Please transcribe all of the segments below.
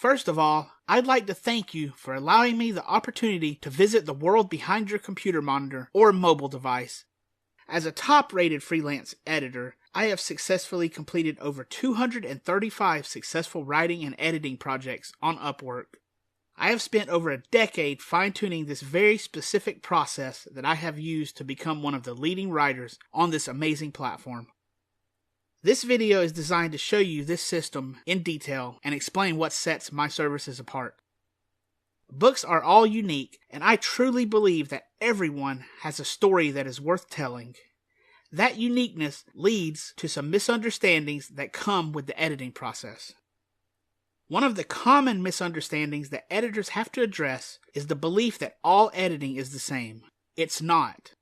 First of all, I'd like to thank you for allowing me the opportunity to visit the world behind your computer monitor or mobile device. As a top-rated freelance editor, I have successfully completed over 235 successful writing and editing projects on Upwork. I have spent over a decade fine-tuning this very specific process that I have used to become one of the leading writers on this amazing platform. This video is designed to show you this system in detail and explain what sets my services apart. Books are all unique, and I truly believe that everyone has a story that is worth telling. That uniqueness leads to some misunderstandings that come with the editing process. One of the common misunderstandings that editors have to address is the belief that all editing is the same. It's not.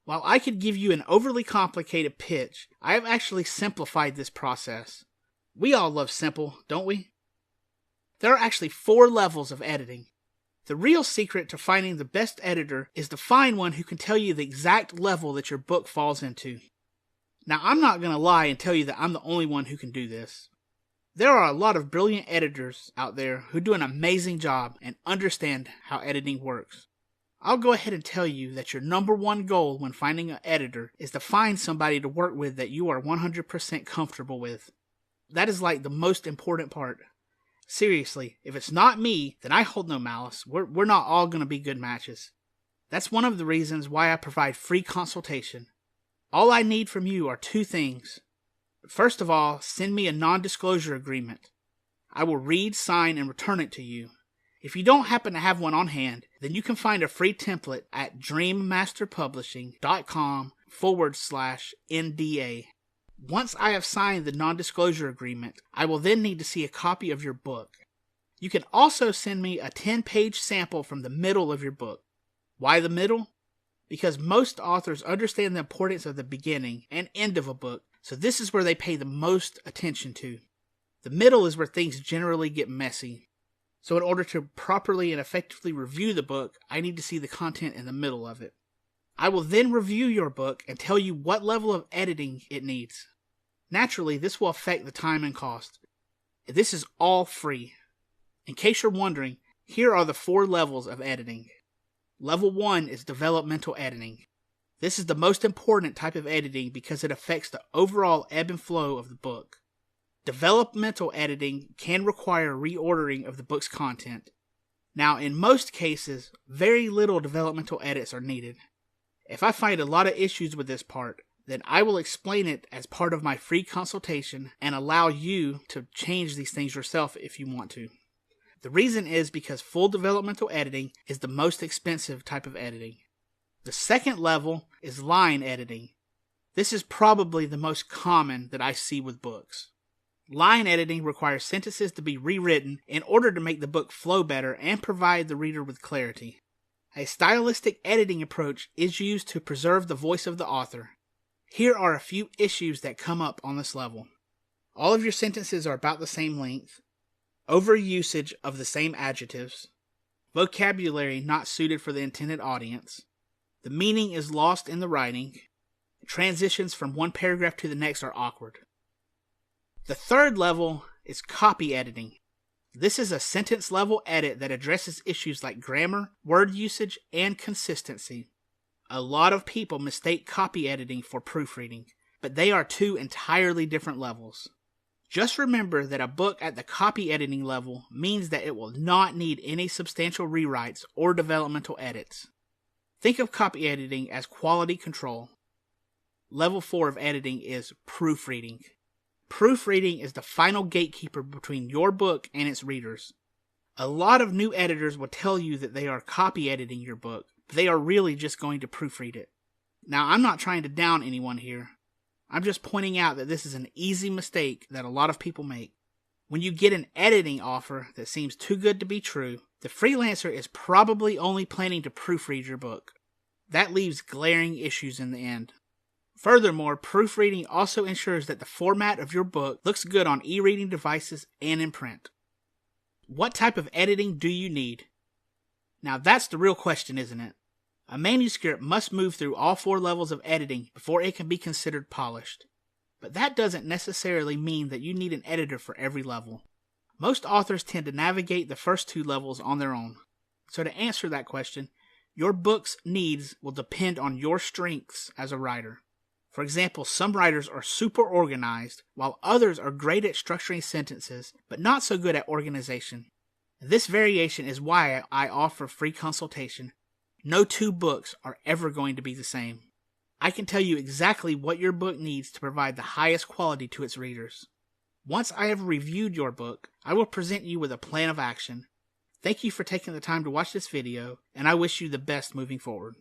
While I could give you an overly complicated pitch, I have actually simplified this process. We all love simple, don't we? There are actually 4 levels of editing. The real secret to finding the best editor is to find one who can tell you the exact level that your book falls into. Now, I'm not going to lie and tell you that I'm the only one who can do this. There are a lot of brilliant editors out there who do an amazing job and understand how editing works. I'll go ahead and tell you that your number one goal when finding an editor is to find somebody to work with that you are 100% comfortable with. That is like the most important part. Seriously, if it's not me, then I hold no malice. We're not all going to be good matches. That's one of the reasons why I provide free consultation. All I need from you are 2 things. First of all, send me a non-disclosure agreement. I will read, sign, and return it to you. If you don't happen to have one on hand, then you can find a free template at dreammasterpublishing.com/NDA. Once I have signed the non-disclosure agreement, I will then need to see a copy of your book. You can also send me a 10-page sample from the middle of your book. Why the middle? Because most authors understand the importance of the beginning and end of a book, so this is where they pay the most attention to. The middle is where things generally get messy. So in order to properly and effectively review the book, I need to see the content in the middle of it. I will then review your book and tell you what level of editing it needs. Naturally, this will affect the time and cost. This is all free. In case you're wondering, here are the 4 levels of editing. Level 1 is developmental editing. This is the most important type of editing because it affects the overall ebb and flow of the book. Developmental editing can require reordering of the book's content. Now, in most cases, very little developmental edits are needed. If I find a lot of issues with this part, then I will explain it as part of my free consultation and allow you to change these things yourself if you want to. The reason is because full developmental editing is the most expensive type of editing. The second level is line editing. This is probably the most common that I see with books. Line editing requires sentences to be rewritten in order to make the book flow better and provide the reader with clarity. A stylistic editing approach is used to preserve the voice of the author. Here are a few issues that come up on this level. All of your sentences are about the same length, overusage of the same adjectives, vocabulary not suited for the intended audience, the meaning is lost in the writing, transitions from one paragraph to the next are awkward. The third level is copy editing. This is a sentence-level edit that addresses issues like grammar, word usage, and consistency. A lot of people mistake copy editing for proofreading, but they are 2 entirely different levels. Just remember that a book at the copy editing level means that it will not need any substantial rewrites or developmental edits. Think of copy editing as quality control. Level 4 of editing is proofreading. Proofreading is the final gatekeeper between your book and its readers. A lot of new editors will tell you that they are copy editing your book, but they are really just going to proofread it. Now, I'm not trying to down anyone here. I'm just pointing out that this is an easy mistake that a lot of people make. When you get an editing offer that seems too good to be true, the freelancer is probably only planning to proofread your book. That leaves glaring issues in the end. Furthermore, proofreading also ensures that the format of your book looks good on e-reading devices and in print. What type of editing do you need? Now that's the real question, isn't it? A manuscript must move through all 4 levels of editing before it can be considered polished. But that doesn't necessarily mean that you need an editor for every level. Most authors tend to navigate the first 2 levels on their own. So to answer that question, your book's needs will depend on your strengths as a writer. For example, some writers are super organized, while others are great at structuring sentences, but not so good at organization. This variation is why I offer free consultation. No 2 books are ever going to be the same. I can tell you exactly what your book needs to provide the highest quality to its readers. Once I have reviewed your book, I will present you with a plan of action. Thank you for taking the time to watch this video, and I wish you the best moving forward.